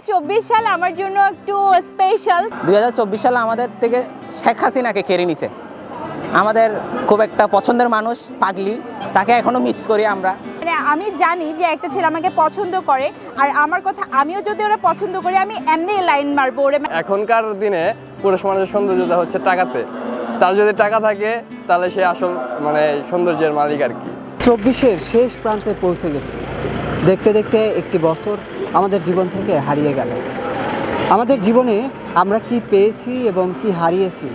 2024 সাল আমার জন্য একটু স্পেশাল। 2024 সালে আমাদের থেকে শেখ হাসিনাকে কেড়ে নিছে। আমাদের খুব একটা পছন্দের মানুষ পাগলি, তাকে এখনো মিস করি আমরা। মানে আমি জানি যে একটা ছেলে আমাকে পছন্দ করে, আর আমার কথা আমিও যদি ওরা পছন্দ করি আমি এমনি লাইন মারবো ওরে। এখনকার দিনে পুরুষ মানুষের সৌন্দর্যতা হচ্ছে টাকাতে। তার যদি টাকা থাকে তাহলে সে আসল মানে সৌন্দর্যের মালিক আর কি। 24-এর শেষ প্রান্তে পৌঁছে গেছি। দেখতে দেখতে একটি বছর আমাদের জীবন থেকে হারিয়ে গেল। আমাদের জীবনে আমরা কি পেয়েছি এবং কি হারিয়েছি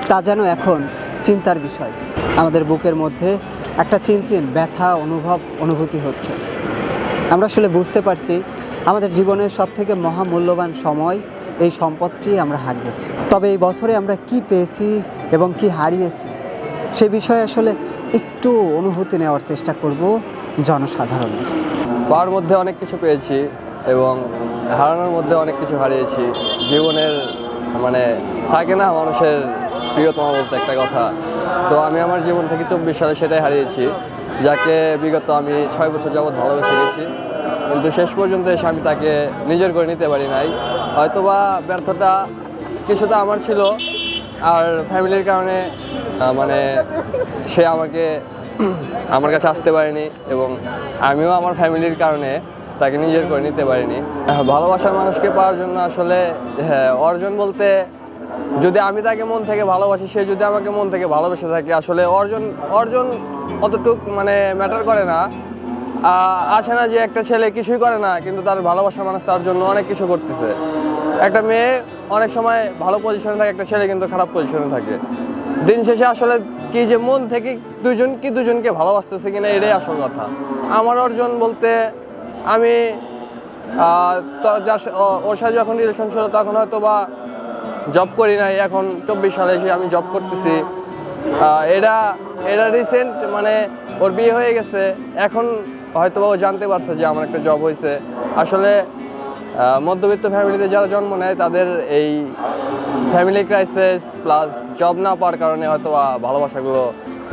তা যেন এখন চিন্তার বিষয়। আমাদের বুকের মধ্যে একটা চিনচিন ব্যথা অনুভূতি হচ্ছে। আমরা আসলে বুঝতে পারছি আমাদের জীবনের সবথেকে মহামূল্যবান সময়, এই সম্পদটি আমরা হারিয়েছি। তবে এই বছরে আমরা কি পেয়েছি এবং কি হারিয়েছি সে বিষয়ে আসলে একটু অনুভূতি নেওয়ার চেষ্টা করব জনসাধারণের। পাওয়ার মধ্যে অনেক কিছু পেয়েছি এবং হারানোর মধ্যে অনেক কিছু হারিয়েছি। জীবনের মানে থাকে না মানুষের প্রিয়তম বলতে একটা কথা, তো আমি আমার জীবন থেকে 24 সালে সেটাই হারিয়েছি, যাকে বিগত আমি 6 বছর যাবৎ ভালোবেসে গেছি, কিন্তু শেষ পর্যন্ত এসে আমি তাকে নিজের করে নিতে পারি নাই। হয়তোবা ব্যর্থতা কিছুটা আমার ছিল, আর ফ্যামিলির কারণে মানে সে আমার কাছে আসতে পারেনি এবং আমিও আমার ফ্যামিলির কারণে তাকে নিজের করে নিতে পারিনি। ভালোবাসার মানুষকে পাওয়ার জন্য আসলে অর্জন বলতে, যদি আমি তাকে মন থেকে ভালোবাসি, সে যদি আমাকে মন থেকে ভালোবেসে থাকে, আসলে অর্জন অতটুক মানে ম্যাটার করে না। আছে না যে একটা ছেলে কিছুই করে না কিন্তু তার ভালোবাসার মানুষ তার জন্য অনেক কিছু করতেছে। একটা মেয়ে অনেক সময় ভালো পজিশনে থাকে, একটা ছেলে কিন্তু খারাপ পজিশনে থাকে। দিন শেষে আসলে কি যে মন থেকে দুজনকে ভালোবাসতেছে কিনা এটাই আসল কথা। আমার অর্জন বলতে আমি ওর সাথে যখন রিলেশন ছিল তখন হয়তো বা জব করি নাই, এখন 24 সালে এসে আমি জব করতেছি। এটা রিসেন্ট, মানে ওর বিয়ে হয়ে গেছে, এখন হয়তো ও জানতে পারছে যে আমার একটা জব হয়েছে। আসলে মধ্যবিত্ত ফ্যামিলিতে যারা জন্ম নেয় তাদের এই ফ্যামিলি ক্রাইসিস প্লাস জব না পাওয়ার কারণে হয়তো ভালোবাসাগুলো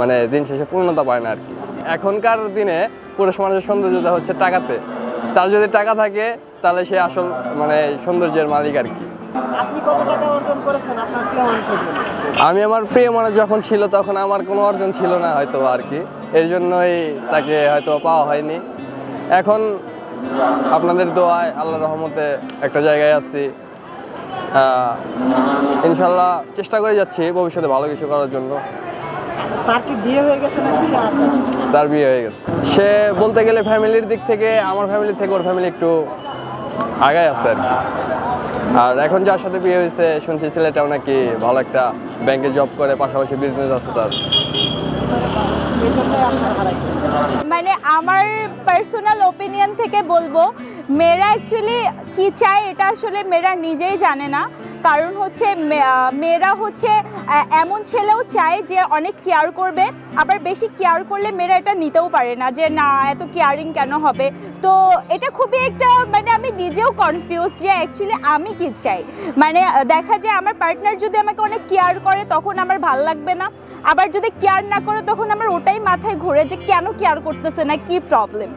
মানে দিন শেষে পূর্ণতা পায় না আর কি। এখনকার দিনে পুরুষ মানুষের সৌন্দর্যতা হচ্ছে টাকাতে। তার যদি টাকা থাকে তাহলে সে আসল মানে সৌন্দর্যের মালিক আর কি। আপনি কত টাকা অর্জন করেছেন আপনার প্রিয় মানুষের জন্য? আমি আমার প্রিয় মানুষ যখন ছিল তখন আমার কোনো অর্জন ছিল না হয়তো আর কি, এর জন্যই তাকে হয়তো পাওয়া হয়নি। এখন আপনাদের দোয়ায় আল্লাহর রহমতে একটা জায়গায় আছি। ইনশাল্লাহ চেষ্টা করে যাচ্ছি ভবিষ্যতে ভালো কিছু করার জন্য। তার কি বিয়ে হয়ে গেছে নাকি সে আছে? তার বিয়ে হয়ে গেছে। সে বলতে গেলে ফ্যামিলির দিক থেকে আমার ফ্যামিলি থেকে ওর ফ্যামিলি একটু আগায় আছে আর কি। আর এখন যার সাথে বিয়ে হয়েছে শুনছি ছেলেটাও নাকি ভালো একটা ব্যাংকে জব করে, পাশাপাশি বিজনেস আছে তার। মানে আমার পার্সোনাল ওপিনিয়ন থেকে বলবো, মেয়েরা অ্যাকচুয়ালি কি চায় এটা আসলে মেয়েরা নিজেই জানে না। কারণ হচ্ছে মেয়েরা হচ্ছে এমন ছেলেও চায় যে অনেক কেয়ার করবে, আবার বেশি কেয়ার করলে মেয়েরা এটা নিতেও পারে না, যে না এত কেয়ারিং কেন হবে। তো এটা খুবই একটা মানে আমি নিজেও কনফিউজ যে অ্যাকচুয়ালি আমি কি চাই। মানে দেখা যায় আমার পার্টনার যদি আমাকে অনেক কেয়ার করে তখন আমার ভালো লাগবে না, আবার যদি কেয়ার না করে তখন আমার ওটাই মাথায় ঘুরে যে কেন কেয়ার করতেছে না, কি প্রবলেম।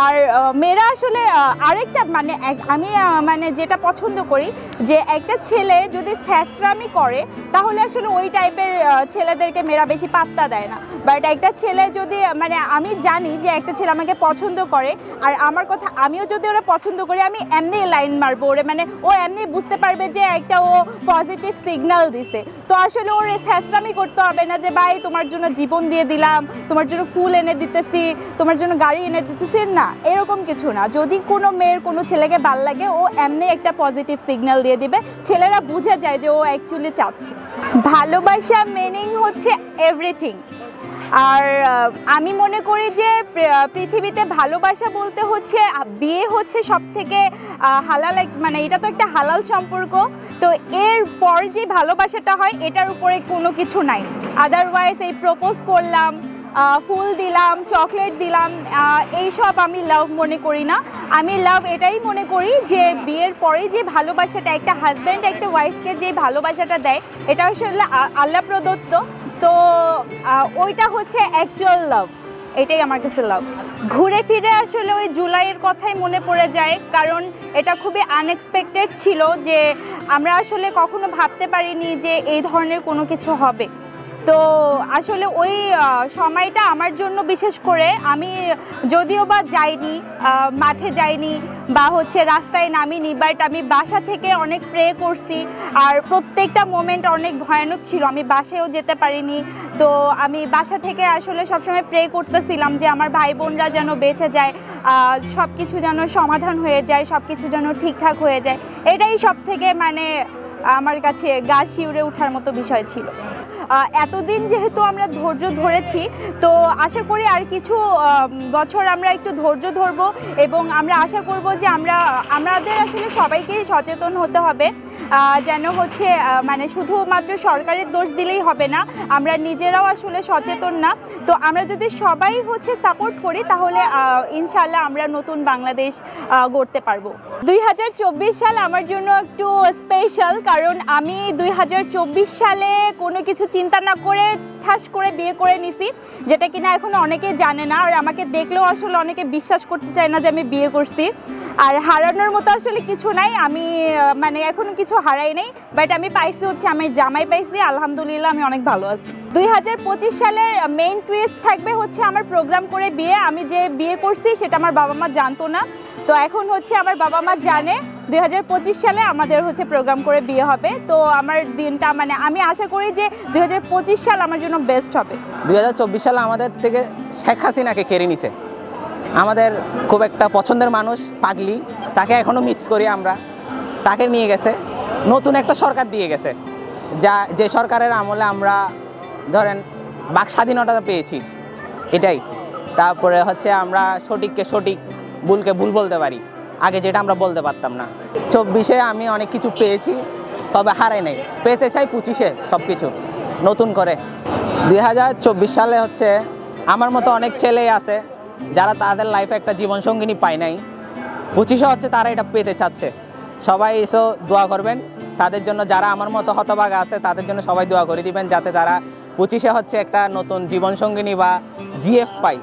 আর মেয়েরা আসলে আরেকটা মানে আমি মানে যেটা পছন্দ করি যে একটা ছেলে যদি ছ্যাঁচড়ামি করে তাহলে আসলে ওই টাইপের ছেলেদেরকে মেয়েরা বেশি পাত্তা দেয় না। বাট একটা ছেলে যদি মানে আমি জানি যে একটা ছেলে আমাকে পছন্দ করে, আর আমার কথা আমিও যদি ওরা পছন্দ করি আমি এমনি লাইন মারবো ওরে, মানে ও এমনি বুঝতে পারবে যে একটা ও পজিটিভ সিগন্যাল দিছে। তো আসলে ওর ছ্যাঁচড়ামি করতে হবে না যে ভাই তোমার জন্য জীবন দিয়ে দিলাম, তোমার জন্য ফুল এনে দিতেছি, তোমার জন্য গাড়ি এনে দিতেছি, না এরকম কিছু না। যদি কোনো মেয়ের কোনো ছেলেকে ভাল লাগে ও এমনি একটা পজিটিভ সিগন্যাল দিয়ে দিবে, ছেলেরা বুঝে যায় যে ও অ্যাকচুয়ালি চাচ্ছে। ভালোবাসা মিনিং হচ্ছে এভরিথিং। আর আমি মনে করি যে পৃথিবীতে ভালোবাসা বলতে হচ্ছে বিয়ে হচ্ছে সব থেকে হালাল, মানে এটা তো একটা হালাল সম্পর্ক। তো এর পর যে ভালোবাসাটা হয় এটার উপরে কোনো কিছু নাই। আদারওয়াইজ এই প্রপোজ করলাম, ফুল দিলাম, চকলেট দিলাম, এইসব আমি লাভ মনে করি না। আমি লাভ এটাই মনে করি যে বিয়ের পরে যে ভালোবাসাটা একটা হাজব্যান্ড একটা ওয়াইফকে যে ভালোবাসাটা দেয় এটা আসলে আল্লাহ প্রদত্ত। তো ওইটা হচ্ছে অ্যাকচুয়াল লাভ। এটাই আমার কাছে লাভ। ঘুরে ফিরে আসলে ওই জুলাইয়ের কথাই মনে পড়ে যায়, কারণ এটা খুবই আনএক্সপেক্টেড ছিল যে আমরা আসলে কখনো ভাবতে পারিনি যে এই ধরনের কোনো কিছু হবে। তো আসলে ওই সময়টা আমার জন্য বিশেষ করে, আমি যদিও বা যাইনি, মাঠে যাইনি বা হচ্ছে রাস্তায় নামিনি, বাট আমি বাসা থেকে অনেক প্রে করছি। আর প্রত্যেকটা মোমেন্ট অনেক ভয়ানক ছিল, আমি বাসায়ও যেতে পারিনি। তো আমি বাসা থেকে আসলে সবসময় প্রে করতেছিলাম যে আমার ভাই বোনরা যেন বেঁচে যায়, সব কিছু যেন সমাধান হয়ে যায়, সব কিছু যেন ঠিকঠাক হয়ে যায়। এটাই সব থেকে মানে আমার কাছে গা শিউরে ওঠার মতো বিষয় ছিল। এতদিন যেহেতু আমরা ধৈর্য ধরেছি, তো আশা করি আর কিছু বছর আমরা একটু ধৈর্য ধরবো এবং আমরা আশা করব যে আমাদের আসলে সবাইকেই সচেতন হতে হবে, যেন হচ্ছে মানে শুধুমাত্র সরকারের দোষ দিলেই হবে না, আমরা নিজেরাও আসলে সচেতন না। তো আমরা যদি সবাই হচ্ছে সাপোর্ট করি, তাহলে ইনশাল্লাহ আমরা নতুন বাংলাদেশ গড়তে পারবো। 2024 সাল আমার জন্য একটু স্পেশাল, কারণ আমি 2024 সালে কোনো কিছু চিন্তা না করে ঠাস করে বিয়ে করে নিছি, যেটা কিনা এখন অনেকেই জানে না। আর আমাকে দেখলেও আসলে অনেকে বিশ্বাস করতে চায় না যে আমি বিয়ে করছি। আর হারানোর মতো আসলে কিছু নাই, আমি মানে এখনো কিছু হারাই নাই, বাট আমি পাইছি হচ্ছে আমি জামাই পাইছি, আলহামদুলিল্লাহ আমি অনেক ভালো আছি। 2025 সালের মেইন টুইস্ট থাকবে হচ্ছে আমার প্রোগ্রাম করে বিয়ে। আমি যে বিয়ে করছি সেটা আমার বাবা মা জানতো না, তো এখন হচ্ছে আমার বাবা মা জানে। 2025 সালে আমাদের হচ্ছে প্রোগ্রাম করে বিয়ে হবে। তো আমার দিনটা মানে আমি আশা করি যে 2025 সাল আমার জন্য বেস্ট হবে। 2024 সালে আমাদের থেকে শেখ হাসিনাকে কেড়ে নিছে। আমাদের খুব একটা পছন্দের মানুষ পাগলি, তাকে এখনও মিক্স করি আমরা, তাকে নিয়ে গেছে, নতুন একটা সরকার দিয়ে গেছে, যে সরকারের আমলে আমরা ধরেন বাক স্বাধীনতা পেয়েছি, এটাই। তারপরে হচ্ছে আমরা সঠিককে সঠিক, ভুলকে ভুল বলতে পারি, আগে যেটা আমরা বলতে পারতাম না। 24-এ আমি অনেক কিছু পেয়েছি, তবে হারাই নাই, পেতে চাই 25-এ সব কিছু নতুন করে। 2024 সালে হচ্ছে আমার মতো অনেক ছেলেই আছে যারা তাদের লাইফে একটা জীবনসঙ্গিনী পায় নাই, 25-এ হচ্ছে তারা এটা পেতে চাচ্ছে। সবাই এসো দোয়া করবেন তাদের জন্য, যারা আমার মতো হতভাগা আছে তাদের জন্য সবাই দোয়া করে দিবেন, যাতে তারা 25-এ হচ্ছে একটা নতুন জীবনসঙ্গিনী বা জিএফ পায়।